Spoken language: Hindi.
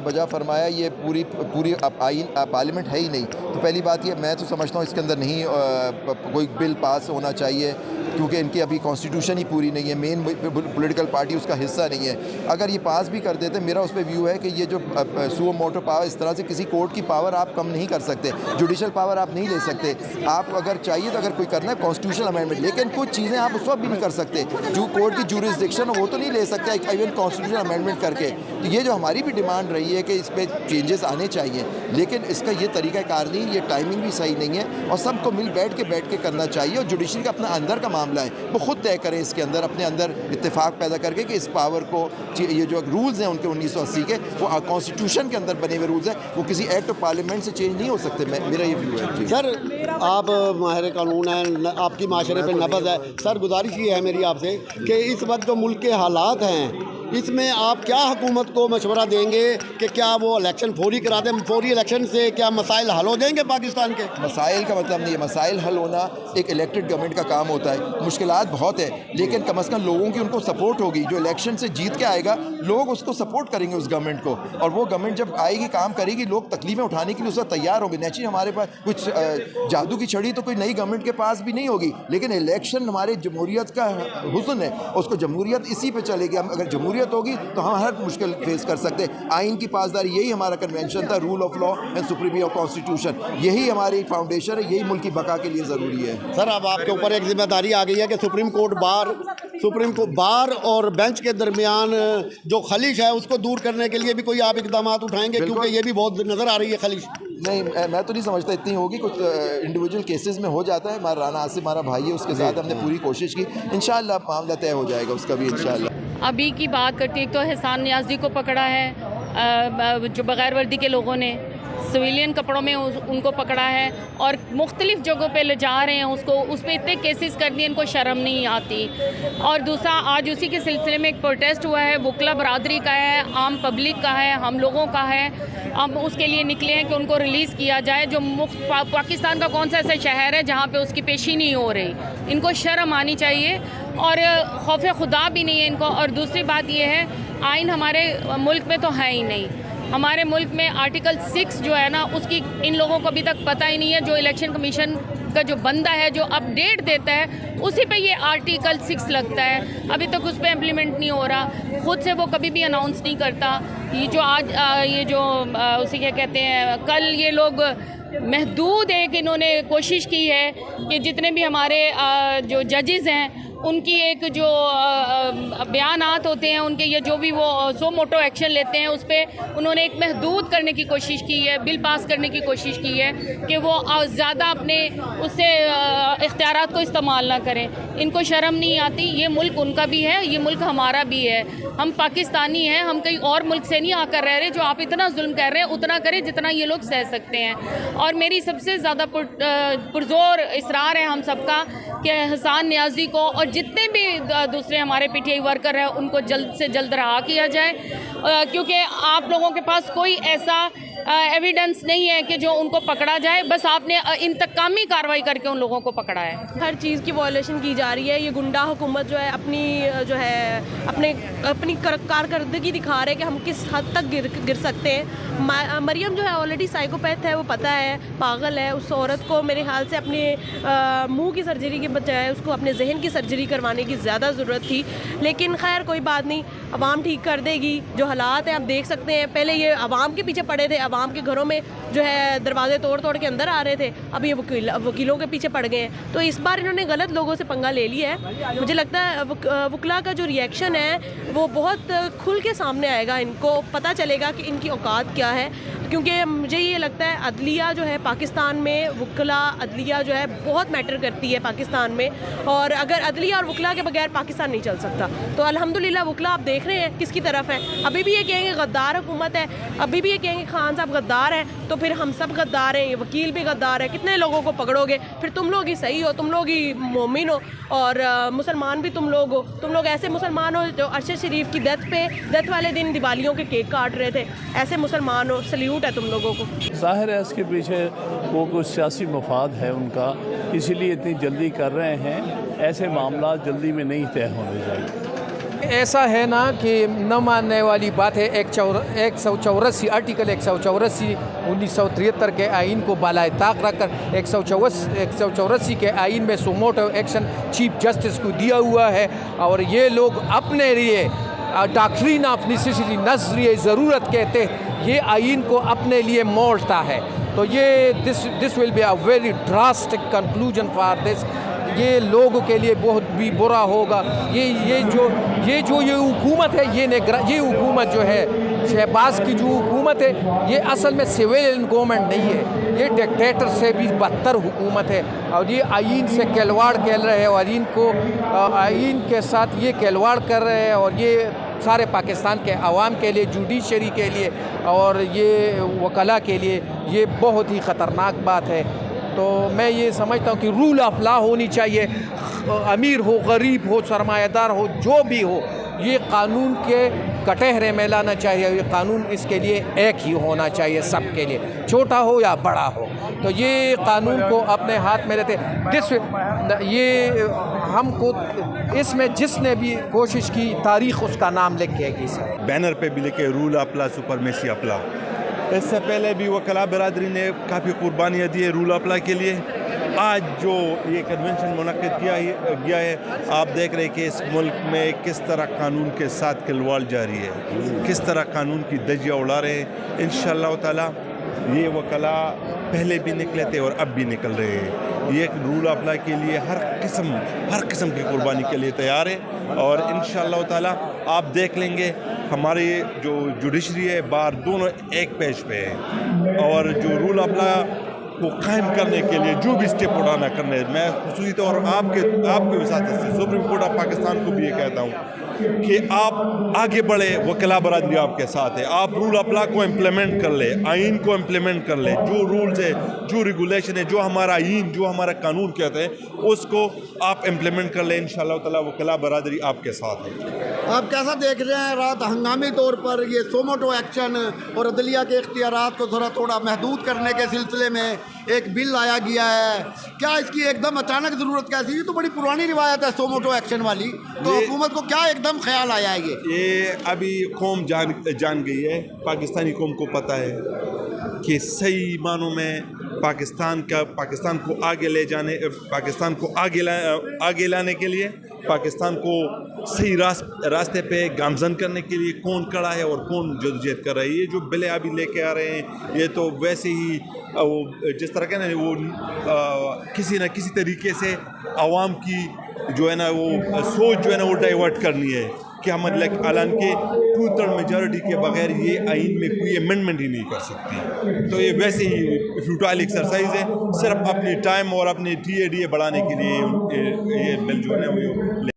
आपने बजा फरमाया, ये पूरी आइन पार्लियामेंट है ही नहीं। तो पहली बात ये, मैं तो समझता हूँ इसके अंदर नहीं कोई बिल पास होना चाहिए, क्योंकि इनकी अभी कॉन्स्टिट्यूशन ही पूरी नहीं है, मेन पॉलिटिकल पार्टी उसका हिस्सा नहीं है। अगर ये पास भी कर देते, मेरा उस पर व्यू है कि ये जो सुओ मोटो पावर, इस तरह से किसी कोर्ट की पावर आप कम नहीं कर सकते, जुडिशल पावर आप नहीं ले सकते। आप अगर चाहिए तो अगर कोई करना है कॉन्स्टिट्यूशनल अमेंडमेंट, लेकिन कुछ चीज़ें आप उस वक्त भी नहीं कर सकते जो कोर्ट की जुरिसडिक्शन हो वो तो नहीं ले सकते इवन कॉन्स्टिट्यूशनल अमेंडमेंट करके। तो ये जो हमारी भी डिमांड रही है कि इस पर चेंजेस आने चाहिए, लेकिन इसका ये तरीक़ाकार नहीं, ये टाइमिंग भी सही नहीं है और सबको मिल बैठ के करना चाहिए। और जुडिशरी का अपना अंदर का मामला है, वो खुद तय करें इसके अंदर, अपने अंदर इत्तेफाक पैदा करके कि इस पावर को, ये जो रूल्स हैं उनके 1980 के, वो कॉन्स्टिट्यूशन के अंदर बने हुए रूल्स हैं, वो किसी एक्ट ऑफ पार्लियामेंट से चेंज नहीं हो सकते। मेरा ये व्यू है। सर आप माहिर कानून हैं, आपकी माशरे पे नबज़ है। सर गुजारिश ये है मेरी आपसे कि इस वक्त जो मुल्क के हालात हैं, इसमें आप क्या हुकूमत को मशवरा देंगे कि क्या वो इलेक्शन फौरी करा दें? फौरी इलेक्शन से क्या मसाइल हल हो जाएंगे पाकिस्तान के? मसाइल का मतलब नहीं है, मसाइल हल होना एक इलेक्टेड गवर्नमेंट का काम होता है। मुश्किलात बहुत है, लेकिन कम अज़ कम लोगों की उनको सपोर्ट होगी। जो इलेक्शन से जीत के आएगा, लोग उसको सपोर्ट करेंगे उस गवर्नमेंट को, और वो गवर्नमेंट जब आएगी, काम करेगी, लोग तकलीफ़ें उठाने के लिए उसका तैयार होंगे। नेचुरली हमारे पास कुछ जादू की छड़ी तो कोई नई गवर्नमेंट के पास भी नहीं होगी, लेकिन इलेक्शन हमारे जमहूरियत का हुस्न है, उसको जमहूरियत इसी पे चलेगी। हम अगर जमहूरियत होगी तो हम हर मुश्किल फेस कर सकते हैं। आइन की पासदारी, यही हमारा कन्वेंशन था, rule of law and supremacy of constitution, यही हमारी फाउंडेशन है, यही मुल्क की बका के लिए ज़रूरी है। सर अब आपके ऊपर एक जिम्मेदारी आ गई है कि सुप्रीम कोर्ट बार और बेंच के दरमियान जो खलिश है उसको दूर करने के लिए भी कोई आप इकदाम उठाएंगे? क्योंकि ये भी बहुत नज़र आ रही है खलिश। नहीं, मैं तो नहीं समझता इतनी होगी, कुछ इंडिविजुअल केसेस में हो जाता है। हमारा राना आसिफ हमारा भाई है, उसके साथ हमने पूरी कोशिश की, इंशाअल्लाह मामला तय हो जाएगा उसका भी इंशाअल्लाह। अभी की बात करती है तो एहसान नियाज़ी को पकड़ा है, जो बग़ैर वर्दी के लोगों ने सिविलियन कपड़ों में उनको पकड़ा है और मुख्तलिफ जगहों पे ले जा रहे हैं उसको, उस पर इतने केसेस कर दिए, इनको शर्म नहीं आती। और दूसरा, आज उसी के सिलसिले में एक प्रोटेस्ट हुआ है, वकला बरादरी का है, आम पब्लिक का है, हम लोगों का है। हम उसके लिए निकले हैं कि उनको रिलीज़ किया जाए। जो पाकिस्तान का कौन सा ऐसा शहर है जहाँ पे उसकी पेशी नहीं हो रही? इनको शर्म आनी चाहिए और खौफ खुदा भी नहीं है इनको। और दूसरी बात ये है, आइन हमारे मुल्क में तो है ही नहीं। हमारे मुल्क में आर्टिकल 6 जो है ना, उसकी इन लोगों को अभी तक पता ही नहीं है। जो इलेक्शन कमीशन का जो बंदा है, जो अपडेट देता है, उसी पे ये आर्टिकल 6 लगता है। अभी तक उस पर इम्प्लीमेंट नहीं हो रहा, ख़ुद से वो कभी भी अनाउंस नहीं करता। ये जो आज ये जो उसे क्या कहते हैं, कल ये लोग महदूद एक इन्होंने कोशिश की है कि जितने भी हमारे जो जजेज़ हैं उनकी एक जो बयानात होते हैं उनके, या जो भी वो सो मोटो एक्शन लेते हैं, उस पर उन्होंने एक महदूद करने की कोशिश की है, बिल पास करने की कोशिश की है कि वो ज़्यादा अपने उससे इख्तियारात को इस्तेमाल ना करें। इनको शर्म नहीं आती। ये मुल्क उनका भी है, ये मुल्क हमारा भी है। हम पाकिस्तानी हैं, हम कहीं और मुल्क से नहीं आकर रह रहे। जो आप इतना जुल्म कर रहे हैं, उतना करें जितना ये लोग सह सकते हैं। और मेरी सबसे ज़्यादा पुरजोर इसरार है हम सबका कि एहसान नियाज़ी को और जितने भी दूसरे हमारे पीटीआई वर्कर हैं उनको जल्द से जल्द रहा किया जाए, क्योंकि आप लोगों के पास कोई ऐसा एविडेंस नहीं है कि जो उनको पकड़ा जाए। बस आपने इंतकामी कार्रवाई करके उन लोगों को पकड़ा है। हर चीज़ की वॉयलेशन की जा रही है। ये गुंडा हुकूमत जो है अपनी कारकर्दगी दिखा रहे हैं कि हम किस हद तक गिर सकते हैं। मरियम जो है ऑलरेडी साइकोपैथ है, वो पता है, पागल है। उस औरत को मेरे ख्याल से अपने मुंह की सर्जरी के बजाय उसको अपने जहन की सर्जरी करवाने की ज़्यादा ज़रूरत थी। लेकिन खैर कोई बात नहीं, अवाम ठीक कर देगी। जो हालात हैं आप देख सकते हैं, पहले ये अवाम के पीछे पड़े थे, अवाम के घरों में जो है दरवाजे तोड़ तोड़ के अंदर आ रहे थे, अब ये वकीलों के पीछे पड़ गए हैं। तो इस बार इन्होंने गलत लोगों से पंगा ले लिया है। मुझे लगता है वकला का जो रिएक्शन है वो बहुत खुल के सामने आएगा, इनको पता चलेगा कि इनकी औकात क्या है। क्योंकि मुझे ये लगता है अदलिया जो है पाकिस्तान में, वकला अदलिया जो है बहुत मैटर करती है पाकिस्तान में, और अगर अदलिया और वकला के बगैर पाकिस्तान नहीं चल सकता। तो अल्हम्दुलिल्लाह वकला आप देख रहे हैं किसकी तरफ है। अभी भी ये कहेंगे गद्दार हुकूमत है, अभी भी ये कहेंगे खान साहब गद्दार हैं, तो फिर हम सब गद्दार हैं, ये वकील भी गद्दार है। कितने लोगों को पकड़ोगे? फिर तुम लोग ही सही हो, तुम लोग ही मोमिन हो, और मुसलमान भी तुम लोग हो। तुम लोग ऐसे मुसलमान हो जो अरशद शरीफ की डेथ वाले दिन दिवालियों के केक काट रहे थे, ऐसे मुसलमान हो। सल्यूट है तुम लोगों को। ज़ाहिर है इसके पीछे वो कुछ सियासी मफाद है उनका, इसीलिए इतनी जल्दी कर रहे हैं। ऐसे मामला जल्दी में नहीं तय होने चाहिए। ऐसा है ना कि न मानने वाली बात है। 184 आर्टिकल 184 1973 के आइन को बालाए ताक रखकर 184 के आइन में सुमोटो एक्शन चीफ जस्टिस को दिया हुआ है और ये लोग अपने लिए डॉक्ट्रिन ऑफ नेसेसिटी नज़रिए ज़रूरत के तहत ये आइन को अपने लिए मोड़ता है। तो ये this will be a very drastic conclusion for this. ये लोगों के लिए बहुत भी बुरा होगा। ये हुकूमत है, ये हुकूमत जो है शहबाज की जो हुकूमत है ये असल में सिविलियन गवर्नमेंट नहीं है, ये डिक्टेटर से भी बदतर हुकूमत है और ये आइन से खिलवाड़ कर रहे हैं और आइन के साथ ये खिलवाड़ कर रहे हैं और ये सारे पाकिस्तान के अवाम के लिए, जुडिशरी के लिए और ये वकला के लिए ये बहुत ही ख़तरनाक बात है। तो मैं ये समझता हूँ कि रूल ऑफ लॉ होनी चाहिए। अमीर हो, गरीब हो, सरमायादार हो, जो भी हो, ये कानून के कटहरे में लाना चाहिए। ये कानून इसके लिए एक ही होना चाहिए सब के लिए, छोटा हो या बड़ा हो। तो ये कानून को अपने हाथ में लेते ये हमको इसमें जिसने भी कोशिश की तारीख़ उसका नाम लिखेगी सर। बैनर पे भी लिखे रूल अपला सुपरमेसी अपला। इससे पहले भी वकला बरादरी ने काफ़ी कुर्बानियाँ दी है रूल अपला के लिए। आज जो ये कन्वेंशन मुनक़्क़िद किया गया है, आप देख रहे हैं कि इस मुल्क में किस तरह कानून के साथ खिलवाड़ जारी है, किस तरह कानून की धज्जियाँ उड़ा रहे हैं। इंशाअल्लाह ताला ये वकला पहले भी निकले थे और अब भी निकल रहे हैं। ये एक रूल अपला के लिए हर किस्म की कुर्बानी के लिए तैयार है और इंशाअल्लाह ताला आप देख लेंगे हमारी जो जुडिशरी है बार दोनों एक पेज पे है और जो रूल अपला को कायम करने के लिए जो भी स्टेप उठाना करने, मैं खुसूसी तौर आपके वसात से सुप्रीम कोर्ट ऑफ पाकिस्तान को भी ये कहता हूँ कि आप आगे बढ़े, वकला बरादरी आपके साथ है। आप रूल अपला को इम्प्लीमेंट कर ले, आइन को इम्प्लीमेंट कर ले, जो रूल्स है, जो रेगुलेशन है, जो हमारा आइन, जो हमारा कानून कहते हैं उसको आप इम्प्लीमेंट कर ले। इंशाअल्लाह ताला वकला बरादरी आपके साथ है। आप कैसा देख रहे हैं रात हंगामी तौर पर ये सोमोटो एक्शन और अदलिया के इख्तियारात को थोड़ा महदूद करने के सिलसिले में एक बिल लाया गया है, क्या इसकी एकदम अचानक ज़रूरत कैसी? ये तो बड़ी पुरानी रिवायत है सोमोटो एक्शन वाली, तो हुकूमत को क्या एकदम ख्याल आया है? ये अभी कौम जान गई है, पाकिस्तानी कौम को पता है कि सही मानों में पाकिस्तान को आगे लाने के लिए, पाकिस्तान को सही रास्ते पे गामजन करने के लिए कौन खड़ा है और कौन जदोजहद कर रहा है। ये जो बिलें अभी लेके आ रहे हैं ये तो वैसे ही जिस तरह के ना वो किसी न किसी तरीके से आवाम की जो है ना वो सोच जो है ना वो डाइवर्ट करनी है कि हम हालांकि 2/3 मेजॉरिटी के बगैर ये आइन में कोई अमेंडमेंट ही नहीं कर सकती। तो ये वैसे ही फ्यूटाइल एक्सरसाइज है, सिर्फ अपनी टाइम और अपनी DA बढ़ाने के लिए ये बिल जो है ना वो